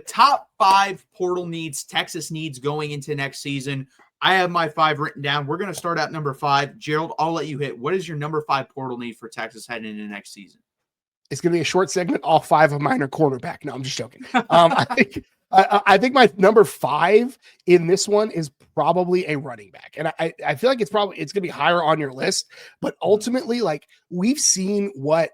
top 5 portal needs Texas needs going into next season. I have my 5 written down. We're going to start at number 5. Gerald, I'll let you hit. What is your number 5 portal need for Texas heading into next season? It's going to be a short segment. All 5 of mine are quarterback. No, I'm just joking. I think my number 5 in this one is probably a running back. And I feel like it's going to be higher on your list, but ultimately, like, we've seen what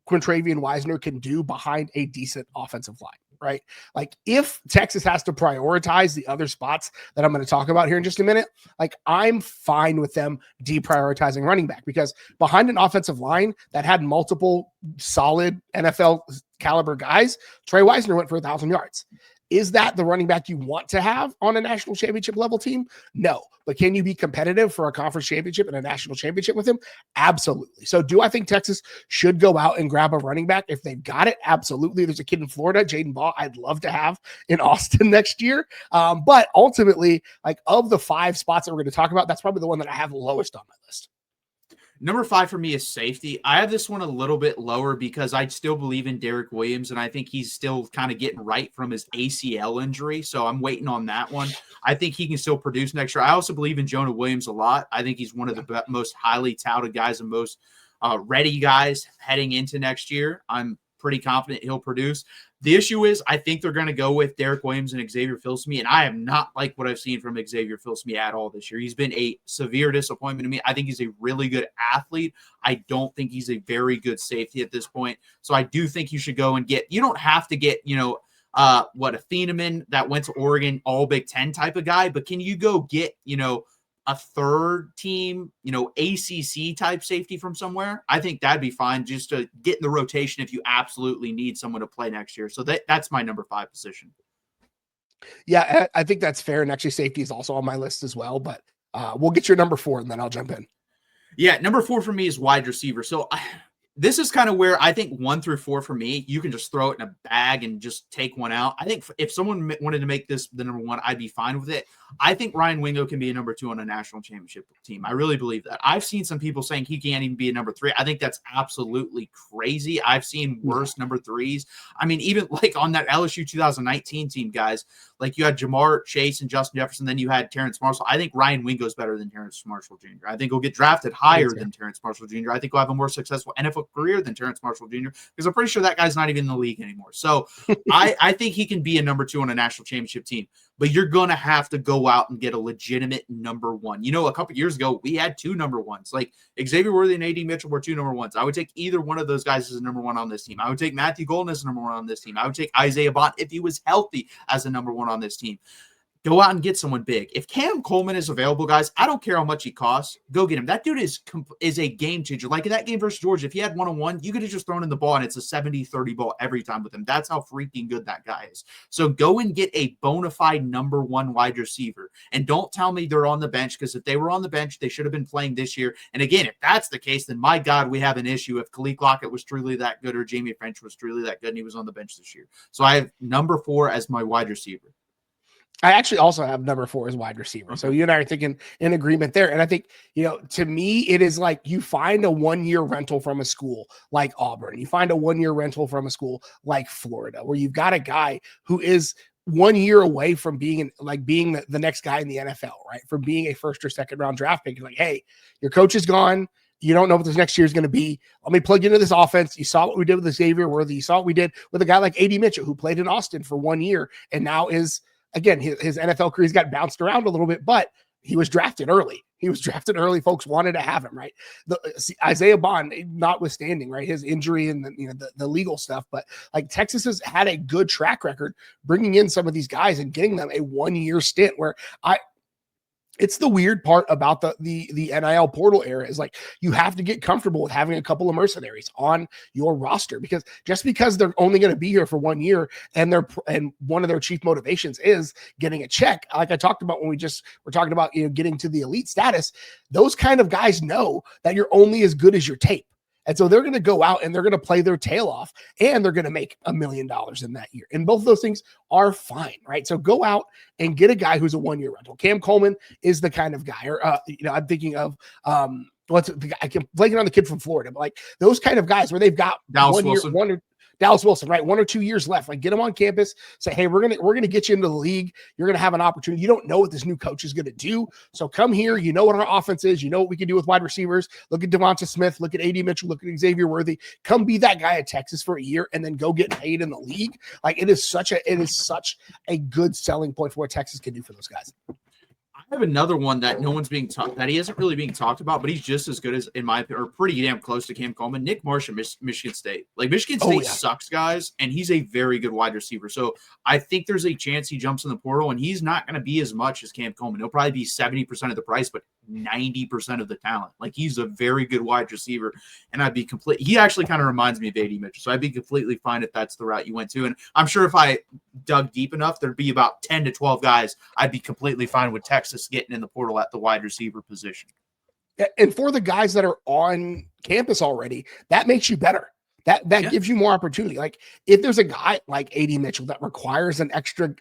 Quintravian Wisner can do behind a decent offensive line, right? Like, if Texas has to prioritize the other spots that I'm going to talk about here in just a minute, like, I'm fine with them deprioritizing running back, because behind an offensive line that had multiple solid NFL caliber guys, Trey Wisner went for 1,000 yards. Is that the running back you want to have on a national championship level team? No. But can you be competitive for a conference championship and a national championship with him? Absolutely. So do I think Texas should go out and grab a running back if they've got it? Absolutely. There's a kid in Florida, Jaden Ball, I'd love to have in Austin next year. But ultimately, like, of the 5 spots that we're going to talk about, that's probably the one that I have lowest on my list. Number 5 for me is safety. I have this one a little bit lower because I still believe in Derek Williams, and I think he's still kind of getting right from his ACL injury. So I'm waiting on that one. I think he can still produce next year. I also believe in Jonah Williams a lot. I think he's one of the most highly touted guys and most ready guys heading into next year. I'm pretty confident he'll produce. The issue is, I think they're going to go with Derek Williams and Xavier Filsaime, and I have not liked what I've seen from Xavier Filsaime at all this year. He's been a severe disappointment to me. I think he's a really good athlete. I don't think he's a very good safety at this point. So I do think you should go and get – you don't have to get, a Thieneman that went to Oregon, all Big Ten type of guy, but can you go get, a third team, ACC type safety from somewhere? I think that'd be fine just to get in the rotation if you absolutely need someone to play next year. So that's my number 5 position. Yeah, I think that's fair. And actually, safety is also on my list as well, but we'll get your number 4 and then I'll jump in. Yeah, number 4 for me is wide receiver. So this is kind of where I think 1 through 4 for me, you can just throw it in a bag and just take one out. I think if someone wanted to make this the number 1, I'd be fine with it. I think Ryan Wingo can be a number 2 on a national championship team. I really believe that. I've seen some people saying he can't even be a number 3. I think that's absolutely crazy. I've seen worse number 3s. I mean, even like on that LSU 2019 team, guys, like you had Jamar Chase and Justin Jefferson, then you had Terrence Marshall. I think Ryan Wingo's better than Terrence Marshall Jr. I think he'll get drafted higher than Terrence Marshall Jr. I think he'll have a more successful NFL career than Terrence Marshall Jr. because I'm pretty sure that guy's not even in the league anymore. So I think he can be a number 2 on a national championship team. But you're going to have to go out and get a legitimate number 1. A couple years ago, we had 2 number 1s. Like Xavier Worthy and A.D. Mitchell were 2 number 1s. I would take either one of those guys as a number 1 on this team. I would take Matthew Golden as a number 1 on this team. I would take Isaiah Bond, if he was healthy, as a number 1 on this team. Go out and get someone big. If Cam Coleman is available, guys, I don't care how much he costs. Go get him. That dude is a game changer. Like in that game versus Georgia, if he had 1-on-1, you could have just thrown in the ball, and it's a 70-30 ball every time with him. That's how freaking good that guy is. So go and get a bona fide number 1 wide receiver. And don't tell me they're on the bench, because if they were on the bench, they should have been playing this year. And again, if that's the case, then my God, we have an issue if Khalil Lockett was truly that good or Jamie French was truly that good and he was on the bench this year. So I have number 4 as my wide receiver. I actually also have number 4 as wide receiver. Okay. So you and I are thinking in agreement there. And I think, to me, it is like you find a 1-year rental from a school like Auburn. You find a 1-year rental from a school like Florida, where you've got a guy who is 1 year away from being the next guy in the NFL, right? From being a 1st or 2nd round draft pick. You're like, hey, your coach is gone. You don't know what this next year is going to be. Let me plug you into this offense. You saw what we did with Xavier Worthy. You saw what we did with a guy like A.D. Mitchell, who played in Austin for 1 year and now is, again, his NFL career's got bounced around a little bit, but he was drafted early. Folks wanted to have him, right? Isaiah Bond, notwithstanding, right, his injury and the legal stuff, but like Texas has had a good track record bringing in some of these guys and getting them a 1-year stint where it's the weird part about the NIL portal era is like you have to get comfortable with having a couple of mercenaries on your roster, because just because they're only going to be here for 1 year and one of their chief motivations is getting a check, like I talked about when we're talking about getting to the elite status, those kind of guys know that you're only as good as your tape. And so they're going to go out and they're going to play their tail off and they're going to make $1 million in that year. And both of those things are fine, right? So go out and get a guy who's a 1-year rental. Cam Coleman is the kind of guy, or, I'm thinking of, I can blanking on the kid from Florida, but like those kind of guys where they've got Dallas Wilson. Dallas Wilson, right? 1 or 2 years left. Like, get him on campus. Say, hey, we're gonna get you into the league. You're gonna have an opportunity. You don't know what this new coach is gonna do, so come here. You know what our offense is. You know what we can do with wide receivers. Look at Devonta Smith. Look at AD Mitchell. Look at Xavier Worthy. Come be that guy at Texas for a year and then go get paid in the league. Like, it is such a good selling point for what Texas can do for those guys. I have another one that no one's being talked, that he isn't really being talked about, but he's just as good as, in my opinion, or pretty damn close to Cam Coleman. Nick Marsh at Michigan State. Like, Michigan State sucks, guys, and he's a very good wide receiver. So I think there's a chance he jumps in the portal, and he's not going to be as much as Cam Coleman. He'll probably be 70% of the price, but 90% of the talent. Like, he's a very good wide receiver, and I'd be complete. He actually kind of reminds me of AD Mitchell, so I'd be completely fine if that's the route you went to. And I'm sure if I dug deep enough, there'd be about 10 to 12 guys I'd be completely fine with Texas getting in the portal at the wide receiver position. And for the guys that are on campus already, that makes you better. That gives you more opportunity. Like, if there's a guy like AD Mitchell that requires an extra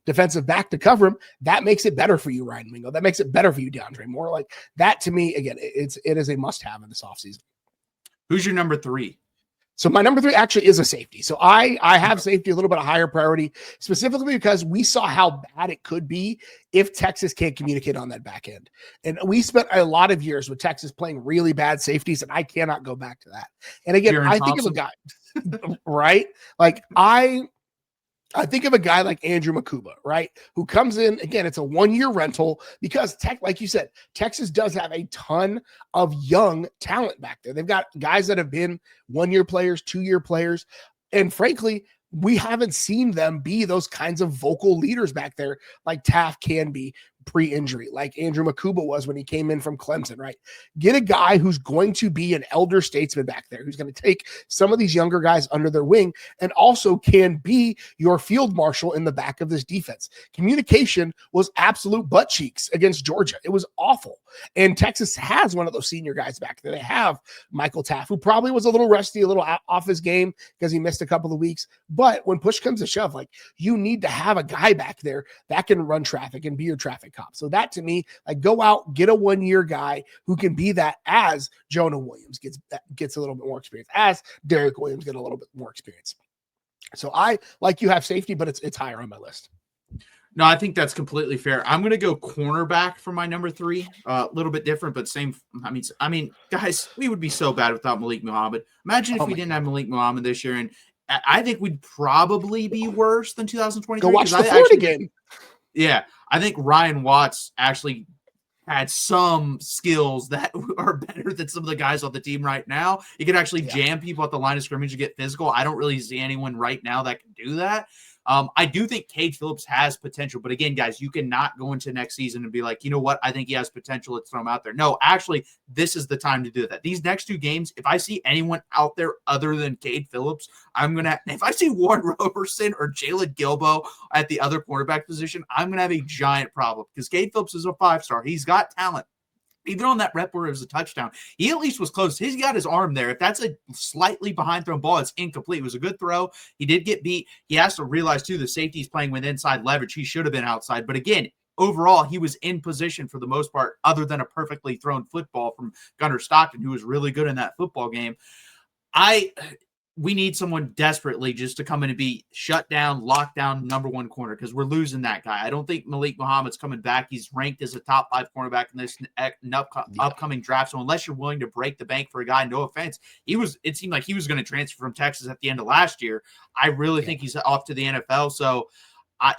defensive back to cover him, that makes it better for you, Ryan Mingo. That makes it better for you, DeAndre Moore. Like, that to me, again, it is a must-have in this offseason. Who's your number 3? So my number 3 actually is a safety. So I have safety a little bit of higher priority, specifically because we saw how bad it could be if Texas can't communicate on that back end. And we spent a lot of years with Texas playing really bad safeties, and I cannot go back to that. And again, I think of a guy, right? Like, I think of a guy like Andrew Makuba, right? Who comes in, again, it's a 1-year rental because like you said, Texas does have a ton of young talent back there. They've got guys that have been 1-year players, 2-year players. And frankly, we haven't seen them be those kinds of vocal leaders back there like Taft can be pre-injury, like Andrew Makuba was when he came in from Clemson, right? Get a guy who's going to be an elder statesman back there, who's going to take some of these younger guys under their wing and also can be your field marshal in the back of this defense. Communication was absolute butt cheeks against Georgia. It was awful. And Texas has one of those senior guys back there. They have Michael Taft, who probably was a little rusty, a little off his game because he missed a couple of weeks. But when push comes to shove, like, you need to have a guy back there that can run traffic and be your traffic cop. So that, to me, like, go out, get a 1-year guy who can be that as Jonah Williams gets a little bit more experience, as Derek Williams get a little bit more experience. So I, like you, have safety, but it's higher on my list. No, I think that's completely fair. I'm going to go cornerback for my number 3. A little bit different, but same. I mean, guys, we would be so bad without Malik Muhammad. Imagine if we didn't have Malik Muhammad this year, and I think we'd probably be worse than 2023. Go watch the Florida game. Yeah, I think Ryan Watts actually had some skills that are better than some of the guys on the team right now. He could actually jam people at the line of scrimmage and get physical. I don't really see anyone right now that can do that. I do think Cade Phillips has potential, but again, guys, you cannot go into next season and be like, you know what, I think he has potential, let's throw him out there. No, actually, this is the time to do that. These next 2 games, if I see anyone out there other than Cade Phillips, if I see Warren Roberson or Jalen Gilbo at the other cornerback position, I'm going to have a giant problem because Cade Phillips is a 5-star. He's got talent. Even on that rep where it was a touchdown, he at least was close. He's got his arm there. If that's a slightly behind thrown ball, it's incomplete. It was a good throw. He did get beat. He has to realize, too, the safety's playing with inside leverage. He should have been outside. But again, overall, he was in position for the most part, other than a perfectly thrown football from Gunnar Stockton, who was really good in that football game. We need someone desperately just to come in and be shut down, locked down, number 1 corner, because we're losing that guy. I don't think Malik Muhammad's coming back. He's ranked as a top 5 cornerback in this upcoming draft. So unless you're willing to break the bank for a guy, no offense, it seemed like he was going to transfer from Texas at the end of last year. I really think he's off to the NFL. So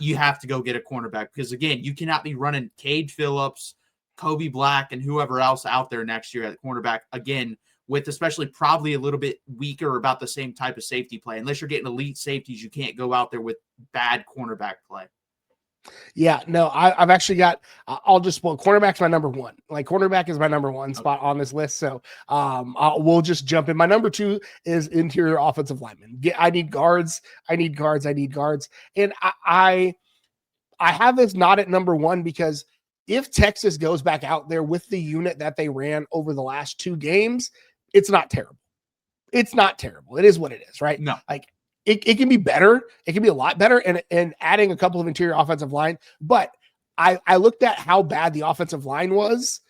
you have to go get a cornerback because, again, you cannot be running Cade Phillips, Kobe Black, and whoever else out there next year at cornerback again, with especially probably a little bit weaker, about the same type of safety play. Unless you're getting elite safeties, you can't go out there with bad cornerback play. Yeah, no, I've actually got, cornerback's my number 1. Like, cornerback is my number 1 spot on this list. So we'll just jump in. My number 2 is interior offensive lineman. I need guards. And I have this not at number 1 because if Texas goes back out there with the unit that they ran over the last 2 games, it's not terrible. It is what it is, right? No. Like, it can be better. It can be a lot better and adding a couple of interior offensive line. But I looked at how bad the offensive line was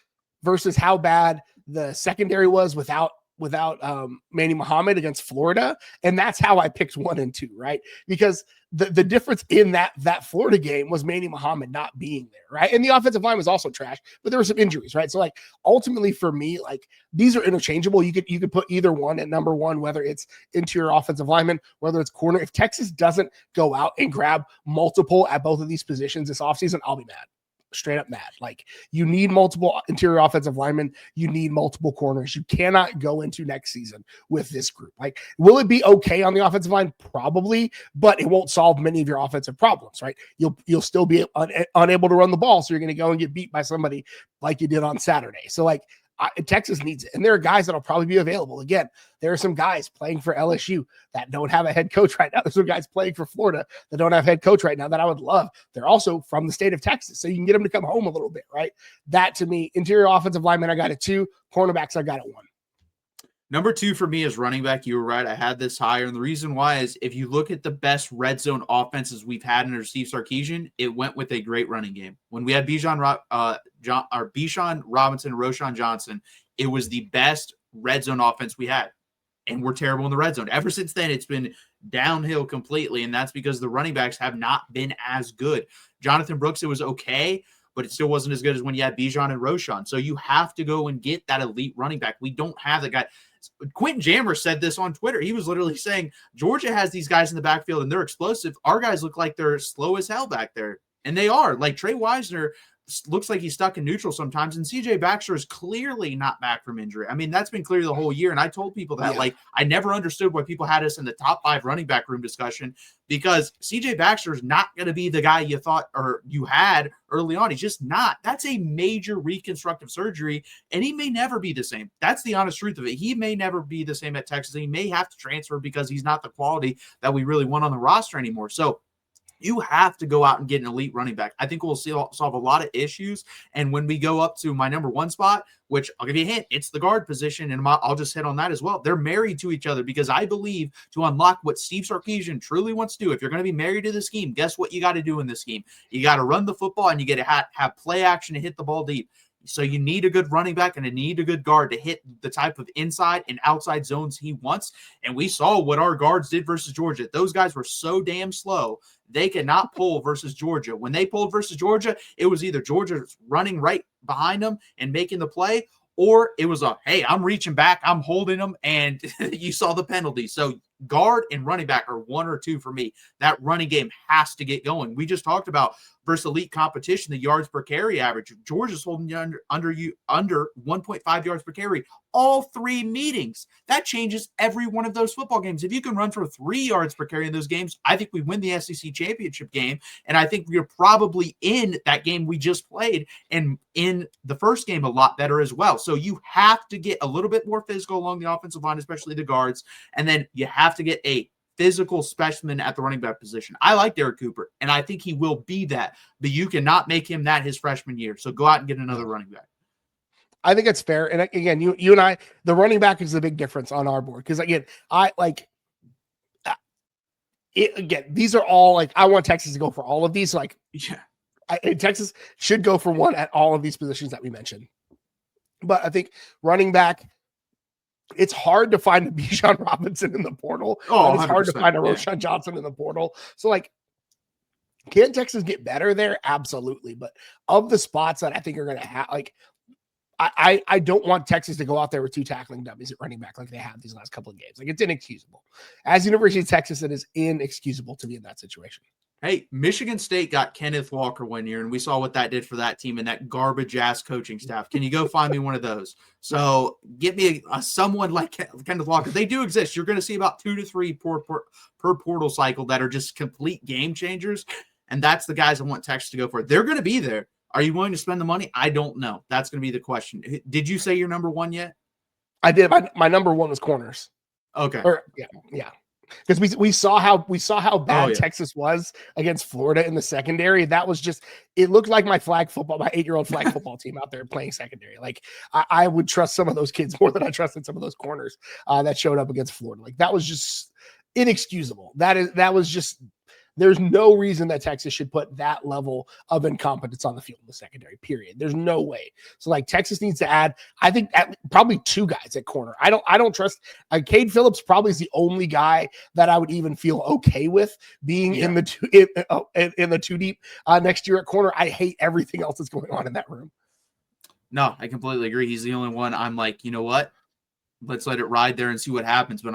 versus how bad the secondary was without Manny Muhammad against Florida, and that's how I picked 1 and 2, right? Because the difference in that Florida game was Manny Muhammad not being there, right? And the offensive line was also trash, but there were some injuries, right? So like ultimately for me, like these are interchangeable. You could put either one at number 1, whether it's interior offensive lineman, whether it's corner. If Texas doesn't go out and grab multiple at both of these positions this offseason, I'll be mad. Straight up mad. Like you need multiple interior offensive linemen. You need multiple corners. You cannot go into next season with this group. Like, will it be okay on the offensive line? Probably, but it won't solve many of your offensive problems, right? You'll still be unable to run the ball. So you're going to go and get beat by somebody like you did on Saturday. So like, Texas needs it. And there are guys that'll probably be available. Again, there are some guys playing for LSU that don't have a head coach right now. There's some guys playing for Florida that don't have head coach right now that I would love. They're also from the state of Texas. So you can get them to come home a little bit, right? That to me, interior offensive lineman, I got it 2. Cornerbacks, I got it 1. Number 2 for me is running back. You were right. I had this higher. And the reason why is if you look at the best red zone offenses we've had under Steve Sarkisian, it went with a great running game. When we had Bijan Robinson, Roshan Johnson, it was the best red zone offense we had. And we're terrible in the red zone. Ever since then, it's been downhill completely. And that's because the running backs have not been as good. Jonathan Brooks, it was okay, but it still wasn't as good as when you had Bijan and Roshan. So you have to go and get that elite running back. We don't have the guy. Quentin Jammer said this on Twitter. He was literally saying, Georgia has these guys in the backfield and they're explosive. Our guys look like they're slow as hell back there. And they are. Like Trey Wisner looks like he's stuck in neutral sometimes. And CJ Baxter is clearly not back from injury. I mean, that's been clear the whole year. And I told people that, like, I never understood why people had us in the top 5 running back room discussion, because CJ Baxter is not going to be the guy you thought or you had early on. He's just not. That's a major reconstructive surgery, and he may never be the same. That's the honest truth of it. He may never be the same at Texas. He may have to transfer because he's not the quality that we really want on the roster anymore. So you have to go out and get an elite running back. I think we'll solve a lot of issues. And when we go up to my number 1 spot, which I'll give you a hint, it's the guard position, and I'll just hit on that as well. They're married to each other because I believe to unlock what Steve Sarkisian truly wants to do, if you're going to be married to the scheme, guess what you got to do in this scheme? You got to run the football, and you get to have play action to hit the ball deep. So you need a good running back and you need a good guard to hit the type of inside and outside zones he wants. And we saw what our guards did versus Georgia. Those guys were so damn slow. They could not pull versus Georgia. When they pulled versus Georgia, it was either Georgia running right behind them and making the play, or it was hey, I'm reaching back, I'm holding them, and you saw the penalty. So guard and running back are 1 or 2 for me. That running game has to get going. We just talked about versus elite competition, the yards per carry average. Georgia's holding you under 1.5 yards per carry all 3 meetings. That changes every one of those football games. If you can run for 3 yards per carry in those games, I think we win the SEC championship game. And I think we're probably in that game we just played and in the first game a lot better as well. So you have to get a little bit more physical along the offensive line, especially the guards. And then you have to get a physical specimen at the running back position. I like Derek Cooper, and I think he will be that, but you cannot make him that his freshman year. So go out and get another running back. I think it's fair. And again, you and I, the running back is the big difference on our board. Because again, these are all like, I want Texas to go for all of these. Like, Texas should go for 1 at all of these positions that we mentioned. But I think running back, it's hard to find a Bijan Robinson in the portal. Oh, it's hard to find a Roshan Johnson in the portal. So, like, can Texas get better there? Absolutely. But of the spots that I think are going to have, like, I don't want Texas to go out there with 2 tackling dummies at running back like they have these last couple of games. Like, it's inexcusable. As University of Texas, it is inexcusable to be in that situation. Hey, Michigan State got Kenneth Walker one year, and we saw what that did for that team and that garbage-ass coaching staff. Can you go find me one of those? So get me someone like Kenneth Walker. They do exist. You're going to see about 2 to 3 per portal cycle that are just complete game changers, and that's the guys I want Texas to go for. They're going to be there. Are you willing to spend the money? I don't know. That's going to be the question. Did you say your number 1 yet? I did. My number 1 was corners. Okay. Yeah. Because we saw how bad Texas was against Florida in the secondary. That was just, it looked like my 8-year-old flag football team out there playing secondary. Like I would trust some of those kids more than I trusted some of those corners that showed up against Florida. Like that was just inexcusable. That was just There's no reason that Texas should put that level of incompetence on the field in the secondary, period. There's no way. So like Texas needs to add, I think probably 2 guys at corner. I don't trust Cade Phillips probably is the only guy that I would even feel okay with being in the two deep next year at corner. I hate everything else that's going on in that room. No, I completely agree. He's the only one I'm like, you know what? Let's let it ride there and see what happens. But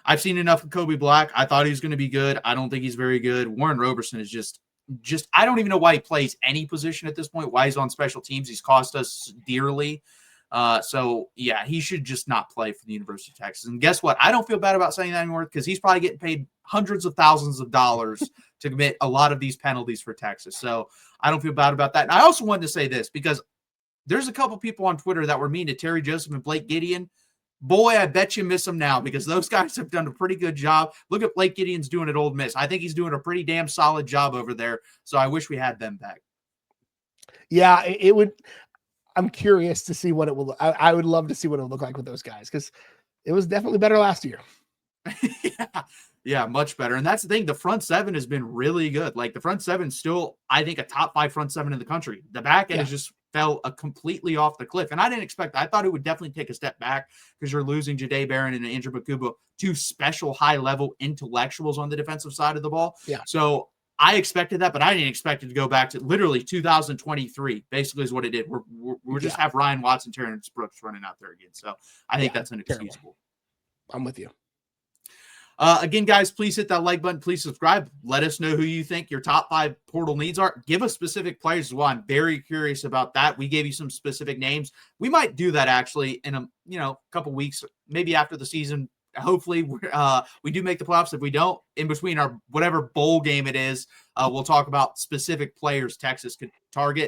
I've seen enough of Kobe Black. I thought he was going to be good. I don't think he's very good. Warren Roberson is just, I don't even know why he plays any position at this point, why he's on special teams. He's cost us dearly. So yeah, he should just not play for the University of Texas. And guess what? I don't feel bad about saying that anymore because he's probably getting paid hundreds of thousands of dollars to commit a lot of these penalties for Texas. So I don't feel bad about that. And I also wanted to say this because there's a couple people on Twitter that were mean to Terry Joseph and Blake Gideon. Boy, I bet you miss them now because those guys have done a pretty good job. Look at Blake Gideon's doing at Ole Miss. I think he's doing a pretty damn solid job over there. So I wish we had them back. Yeah, it would. I'm curious to see what it will. I would love to see what it will look like with those guys because it was definitely better last year. Yeah, much better. And that's the thing. The front seven has been really good. Like the front seven still, I think, a top 5 front seven in the country. The back end is just fell completely off the cliff. And I didn't expect that. I thought it would definitely take a step back because you're losing Jahdae Barron and Andrew Bakuba, 2 special high-level intellectuals on the defensive side of the ball. Yeah. So I expected that, but I didn't expect it to go back to literally 2023, basically is what it did. We're just have Ryan Watson, Terrence Brooks running out there again. So I think that's inexcusable. I'm with you. Again, guys, please hit that like button. Please subscribe. Let us know who you think your top 5 portal needs are. Give us specific players as well. I'm very curious about that. We gave you some specific names. We might do that actually in a couple weeks, maybe after the season. Hopefully, we do make the playoffs. If we don't, in between our whatever bowl game it is, we'll talk about specific players Texas could target.